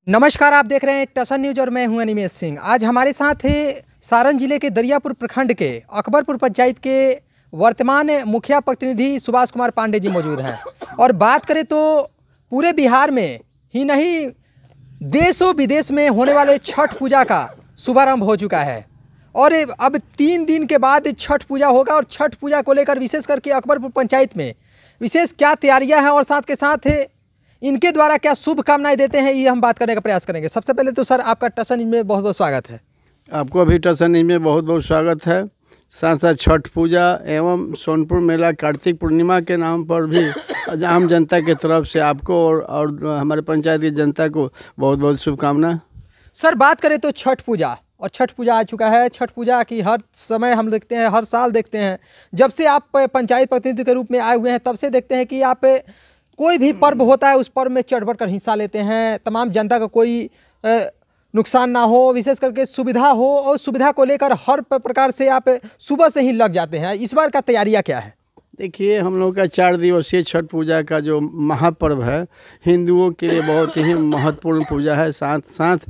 नमस्कार, आप देख रहे हैं टसन न्यूज और मैं हूं अनिमेश सिंह। आज हमारे साथ है सारण जिले के दरियापुर प्रखंड के अकबरपुर पंचायत के वर्तमान मुखिया प्रतिनिधि सुभाष कुमार पांडे जी मौजूद हैं। और बात करें तो पूरे बिहार में ही नहीं, देशों विदेश में होने वाले छठ पूजा का शुभारंभ हो चुका है और अब 3 दिन के बाद छठ पूजा होगा। और छठ पूजा को लेकर विशेष करके अकबरपुर पंचायत में विशेष क्या तैयारियां हैं और साथ के साथ इनके द्वारा क्या शुभकामनाएं देते हैं, ये हम बात करने का प्रयास करेंगे। सबसे पहले तो सर, आपका टसन न्यूज में बहुत बहुत स्वागत है। आपको भी टसन न्यूज में बहुत बहुत स्वागत है। साथ साथ छठ पूजा एवं सोनपुर मेला कार्तिक पूर्णिमा के नाम पर भी आम जनता की तरफ से आपको और हमारे पंचायत की जनता को बहुत बहुत शुभकामना। सर, बात करें तो छठ पूजा, और छठ पूजा आ चुका है। छठ पूजा की हर समय हम देखते हैं, हर साल देखते हैं। जब से आप पंचायत प्रतिनिधि के रूप में आए हुए हैं तब से देखते हैं कि आप कोई भी पर्व होता है उस पर्व में चढ़ बढ़ कर हिस्सा लेते हैं। तमाम जनता का कोई नुकसान ना हो, विशेष करके सुविधा हो, और सुविधा को लेकर हर प्रकार से आप सुबह से ही लग जाते हैं। इस बार का तैयारियां क्या है? देखिए, हम लोग का 4 दिवसीय छठ पूजा का जो महापर्व है, हिंदुओं के लिए बहुत ही महत्वपूर्ण पूजा है। साथ साथ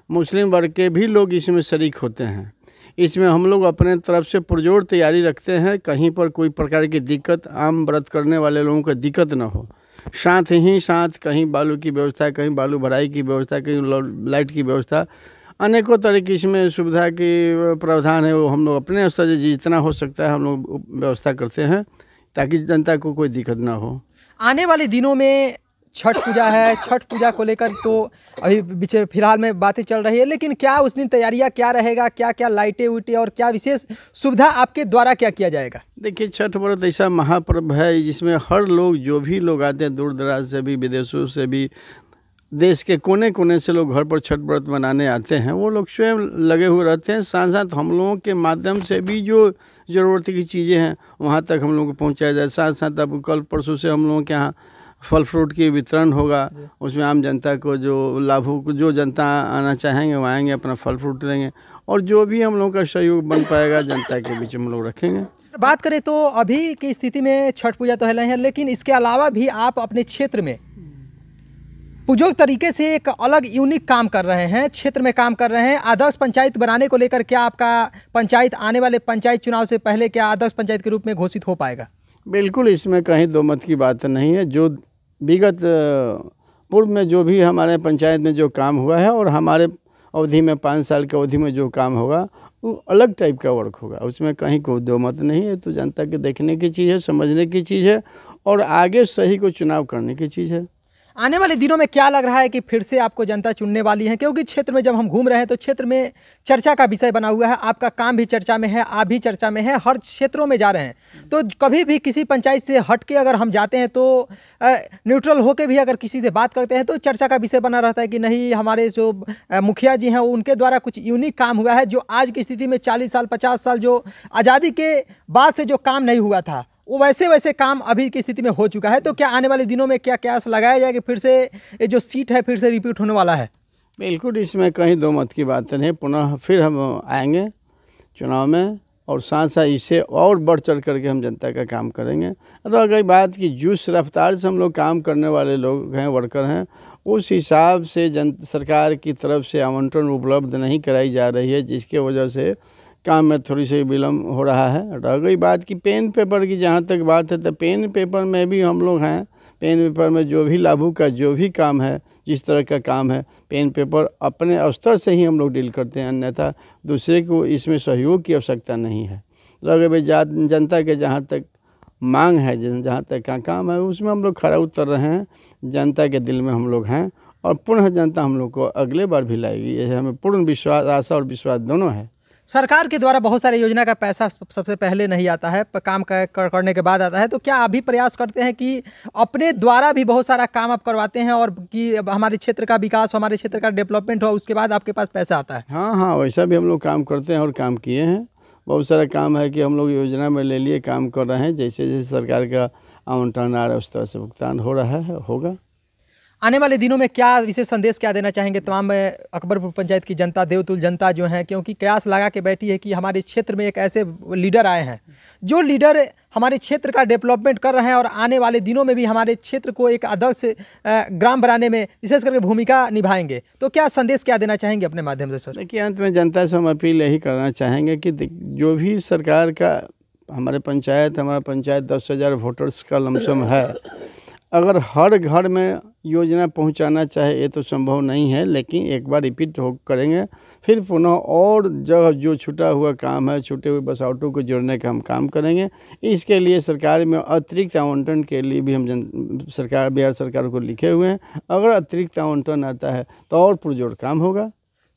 मुस्लिम वर्ग के भी लोग इसमें शरीक होते हैं। इसमें हम लोग अपने तरफ से पुरजोर तैयारी रखते हैं, कहीं पर कोई प्रकार की दिक्कत आम व्रत करने वाले लोगों को दिक्कत ना हो। साथ ही साथ कहीं बालू की व्यवस्था, कहीं बालू भराई की व्यवस्था, कहीं लाइट की व्यवस्था, अनेकों तरह की इसमें सुविधा की प्रावधान है। वो हम लोग अपने स्तर से जितना हो सकता है हम लोग व्यवस्था करते हैं ताकि जनता को कोई दिक्कत ना हो। आने वाले दिनों में छठ पूजा है। छठ पूजा को लेकर तो अभी पीछे फिलहाल में बातें चल रही है, लेकिन क्या उस दिन तैयारियां क्या रहेगा, क्या क्या लाइटें उइटें और क्या विशेष सुविधा आपके द्वारा क्या किया जाएगा? देखिए, छठ व्रत ऐसा महापर्व है जिसमें हर लोग, जो भी लोग आते हैं दूर दराज से भी, विदेशों से भी, देश के कोने कोने से लोग घर पर छठ व्रत मनाने आते हैं। वो लोग स्वयं लगे हुए रहते हैं। साथ साथ हम लोगों के माध्यम से भी जो ज़रूरत की चीज़ें हैं वहाँ तक हम लोगों को पहुँचाया जाए। साथ साथ अब कल परसों से हम लोगों के यहाँ फल फ्रूट की वितरण होगा। उसमें आम जनता को जो लाभों को, जो जनता आना चाहेंगे वो आएंगे, अपना फल फ्रूट लेंगे, और जो भी हम लोगों का सहयोग बन पाएगा जनता के बीच में हम लोग रखेंगे। बात करें तो अभी की स्थिति में छठ पूजा तो है, लेकिन इसके अलावा भी आप अपने क्षेत्र में पुजोग तरीके से एक अलग यूनिक काम कर रहे हैं, क्षेत्र में काम कर रहे हैं। आदर्श पंचायत बनाने को लेकर क्या आपका पंचायत आने वाले पंचायत चुनाव से पहले क्या आदर्श पंचायत के रूप में घोषित हो पाएगा? बिल्कुल, इसमें कहीं दो मत की बात नहीं है। जो विगत पूर्व में जो भी हमारे पंचायत में जो काम हुआ है और हमारे अवधि में 5 साल की अवधि में जो काम होगा वो अलग टाइप का वर्क होगा, उसमें कहीं कोई दो मत नहीं है। तो जनता के देखने की चीज़ है, समझने की चीज़ है, और आगे सही को चुनाव करने की चीज़ है। आने वाले दिनों में क्या लग रहा है कि फिर से आपको जनता चुनने वाली है? क्योंकि क्षेत्र में जब हम घूम रहे हैं तो क्षेत्र में चर्चा का विषय बना हुआ है। आपका काम भी चर्चा में है, आप भी चर्चा में है, हर क्षेत्रों में जा रहे हैं। तो कभी भी किसी पंचायत से हट के अगर हम जाते हैं तो न्यूट्रल होकर भी अगर किसी से बात करते हैं तो चर्चा का विषय बना रहता है कि नहीं, हमारे जो मुखिया जी हैं उनके द्वारा कुछ यूनिक काम हुआ है जो आज की स्थिति में 40 साल 50 साल जो आज़ादी के बाद से जो काम नहीं हुआ था वो वैसे काम अभी की स्थिति में हो चुका है। तो क्या आने वाले दिनों में क्या क्या लगाया जाए कि फिर से ये जो सीट है फिर से रिपीट होने वाला है? बिल्कुल, इसमें कहीं दो मत की बात नहीं। पुनः फिर हम आएंगे चुनाव में, और साथ साथ इससे और बढ़ चढ़ करके हम जनता का काम करेंगे। रह गई बात कि जिस रफ्तार से हम लोग काम करने वाले लोग हैं, वर्कर हैं, उस हिसाब से सरकार की तरफ से आवंटन उपलब्ध नहीं कराई जा रही है, जिसके वजह से काम में थोड़ी सी विलम्ब हो रहा है। रह गई बात कि पेन पेपर की, जहाँ तक बात है तो पेन पेपर में भी हम लोग हैं। पेन पेपर में जो भी लाभू का जो भी काम है, जिस तरह का काम है, पेन पेपर अपने स्तर से ही हम लोग डील करते हैं, अन्यथा दूसरे को इसमें सहयोग की आवश्यकता नहीं है। रह गई जनता के जहाँ तक मांग है, जहाँ तक का काम है, उसमें हम लोग खरा उतर रहे हैं। जनता के दिल में हम लोग हैं और पुनः जनता हम लोग को अगले बार भी लाएगी, ये हमें पूर्ण विश्वास, आशा और विश्वास दोनों है। सरकार के द्वारा बहुत सारे योजना का पैसा सबसे पहले नहीं आता है, काम करने के बाद आता है। तो क्या अभी प्रयास करते हैं कि अपने द्वारा भी बहुत सारा काम आप करवाते हैं और कि हमारे क्षेत्र का विकास, हमारे क्षेत्र का डेवलपमेंट हो, उसके बाद आपके पास पैसा आता है? हाँ, वैसा भी हम लोग काम करते हैं और काम किए हैं। बहुत सारा काम है कि हम लोग योजना में ले लिए काम कर रहे हैं। जैसे जैसे सरकार का आवंटन आ रहा है उस तरह से भुगतान हो रहा है, होगा। आने वाले दिनों में क्या विशेष संदेश क्या देना चाहेंगे तमाम अकबरपुर पंचायत की जनता, देवतुल जनता जो है, क्योंकि कयास लगा के बैठी है कि हमारे क्षेत्र में एक ऐसे लीडर आए हैं जो लीडर हमारे क्षेत्र का डेवलपमेंट कर रहे हैं और आने वाले दिनों में भी हमारे क्षेत्र को एक आदर्श ग्राम बनाने में विशेष करके भूमिका निभाएंगे। तो क्या संदेश क्या देना चाहेंगे अपने माध्यम से सर? देखिए, अंत में जनता से हम अपील यही करना चाहेंगे कि जो भी सरकार का हमारा पंचायत 10,000 वोटर्स का लमसम है, अगर हर घर में योजना पहुंचाना चाहे ये तो संभव नहीं है, लेकिन एक बार रिपीट करेंगे, फिर पुनः और जगह जो छूटा हुआ काम है, छूटे हुए बसावटों को जोड़ने का हम काम करेंगे। इसके लिए सरकार में अतिरिक्त आवंटन के लिए भी हम बिहार सरकार को लिखे हुए हैं। अगर अतिरिक्त आवंटन आता है तो और पुरजोर काम होगा।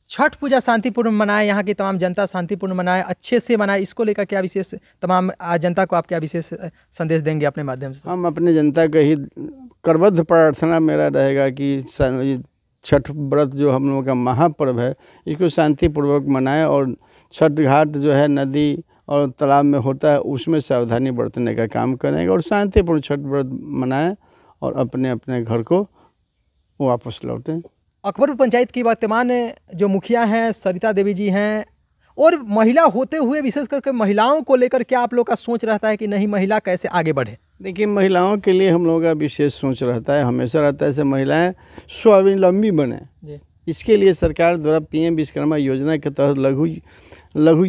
छठ पूजा शांतिपूर्ण मनाए, यहाँ की तमाम जनता शांतिपूर्ण मनाए, अच्छे से मनाए, इसको लेकर क्या विशेष तमाम जनता को आप क्या विशेष संदेश देंगे अपने माध्यम से? हम अपने जनता को ही करबद्ध प्रार्थना मेरा रहेगा कि छठ व्रत जो हम लोगों का महापर्व है, इसको शांतिपूर्वक मनाएं और छठ घाट जो है नदी और तालाब में होता है उसमें सावधानी बरतने का काम करेंगे और शांतिपूर्ण छठ व्रत मनाएं और अपने अपने घर को वापस लौटें। अकबरपुर पंचायत की वर्तमान जो मुखिया हैं सरिता देवी जी हैं, और महिला होते हुए विशेष करके महिलाओं को लेकर क्या आप लोग का सोच रहता है कि नहीं, महिला कैसे आगे बढ़े? देखिए, महिलाओं के लिए हम लोगों का विशेष सोच रहता है, हमेशा रहता है, ऐसे महिलाएं स्वावलंबी बने। इसके लिए सरकार द्वारा PM विश्वकर्मा योजना के तहत लघु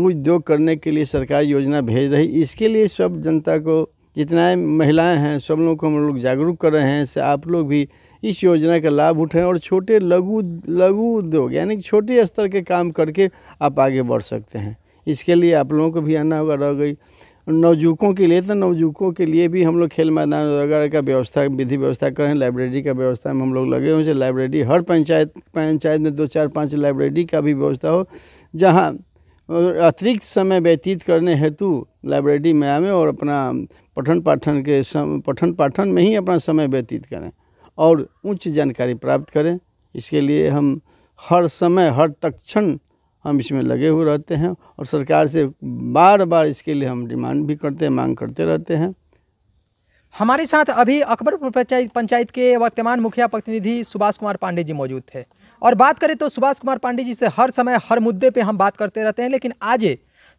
उद्योग करने के लिए सरकार योजना भेज रही। इसके लिए सब जनता को, जितना महिलाएं हैं, सब लोगों को हम लोग जागरूक कर रहे हैं। इससे आप लोग भी इस योजना का लाभ उठाएं और छोटे लघु उद्योग यानी छोटे स्तर के काम करके आप आगे बढ़ सकते हैं। इसके लिए आप लोगों को भी आना होगा। रह गई नवजुवकों के लिए, तो नवजुवकों के लिए भी हम लोग खेल मैदान वगैरह का विधि व्यवस्था करें। लाइब्रेरी का व्यवस्था में हम लोग लगे हुए हैं। लाइब्रेरी हर पंचायत में 2, 4, 5 लाइब्रेरी का भी व्यवस्था हो, जहाँ अतिरिक्त समय व्यतीत करने हेतु लाइब्रेरी में आवें और अपना पठन पाठन में ही अपना समय व्यतीत करें और उच्च जानकारी प्राप्त करें। इसके लिए हम हर समय हर तत्क्षण हम इसमें लगे हुए रहते हैं और सरकार से बार बार इसके लिए हम डिमांड भी करते हैं, मांग करते रहते हैं। हमारे साथ अभी अकबरपुर पंचायत के वर्तमान मुखिया प्रतिनिधि सुभाष कुमार पांडे जी मौजूद थे, और बात करें तो सुभाष कुमार पांडे जी से हर समय हर मुद्दे पे हम बात करते रहते हैं, लेकिन आज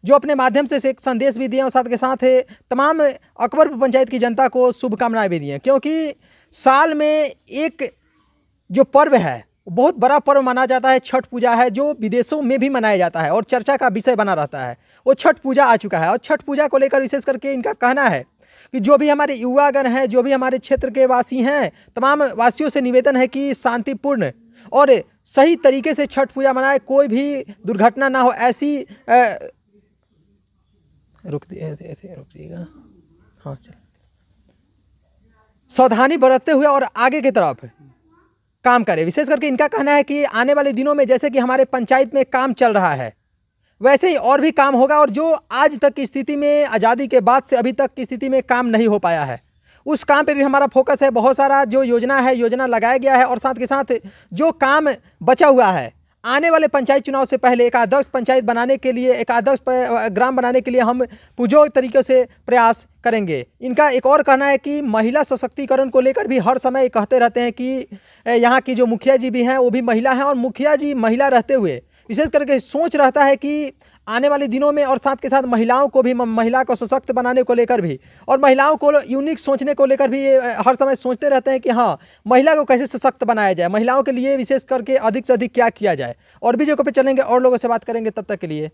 जो अपने माध्यम से एक संदेश भी दिए और साथ के साथ तमाम अकबरपुर पंचायत की जनता को शुभकामनाएं भी दी हैं, क्योंकि साल में एक जो पर्व है बहुत बड़ा पर्व माना जाता है, छठ पूजा है, जो विदेशों में भी मनाया जाता है और चर्चा का विषय बना रहता है। वो छठ पूजा आ चुका है और छठ पूजा को लेकर विशेष करके इनका कहना है कि जो भी हमारे युवागण हैं, जो भी हमारे क्षेत्र के वासी हैं, तमाम वासियों से निवेदन है कि शांतिपूर्ण और सही तरीके से छठ पूजा मनाए, कोई भी दुर्घटना ना हो, ऐसी रुक दिएगा, हाँ चल, सावधानी बरतते हुए और आगे की तरफ काम करें। विशेष करके इनका कहना है कि आने वाले दिनों में जैसे कि हमारे पंचायत में काम चल रहा है, वैसे ही और भी काम होगा, और जो आज तक की स्थिति में, आज़ादी के बाद से अभी तक की स्थिति में काम नहीं हो पाया है, उस काम पे भी हमारा फोकस है। बहुत सारा जो योजना लगाया गया है और साथ के साथ जो काम बचा हुआ है, आने वाले पंचायत चुनाव से पहले एक आदर्श पंचायत बनाने के लिए, एक आदर्श ग्राम बनाने के लिए हम पुरजोर तरीके से प्रयास करेंगे। इनका एक और कहना है कि महिला सशक्तिकरण को लेकर भी हर समय कहते रहते हैं कि यहाँ की जो मुखिया जी भी हैं वो भी महिला हैं, और मुखिया जी महिला रहते हुए विशेष करके सोच रहता है कि आने वाले दिनों में और साथ के साथ महिलाओं को भी, महिला को सशक्त बनाने को लेकर भी और महिलाओं को यूनिक सोचने को लेकर भी हर समय सोचते रहते हैं कि हाँ, महिला को कैसे सशक्त बनाया जाए, महिलाओं के लिए विशेष करके अधिक से अधिक क्या किया जाए। और भी जगह पे चलेंगे और लोगों से बात करेंगे, तब तक के लिए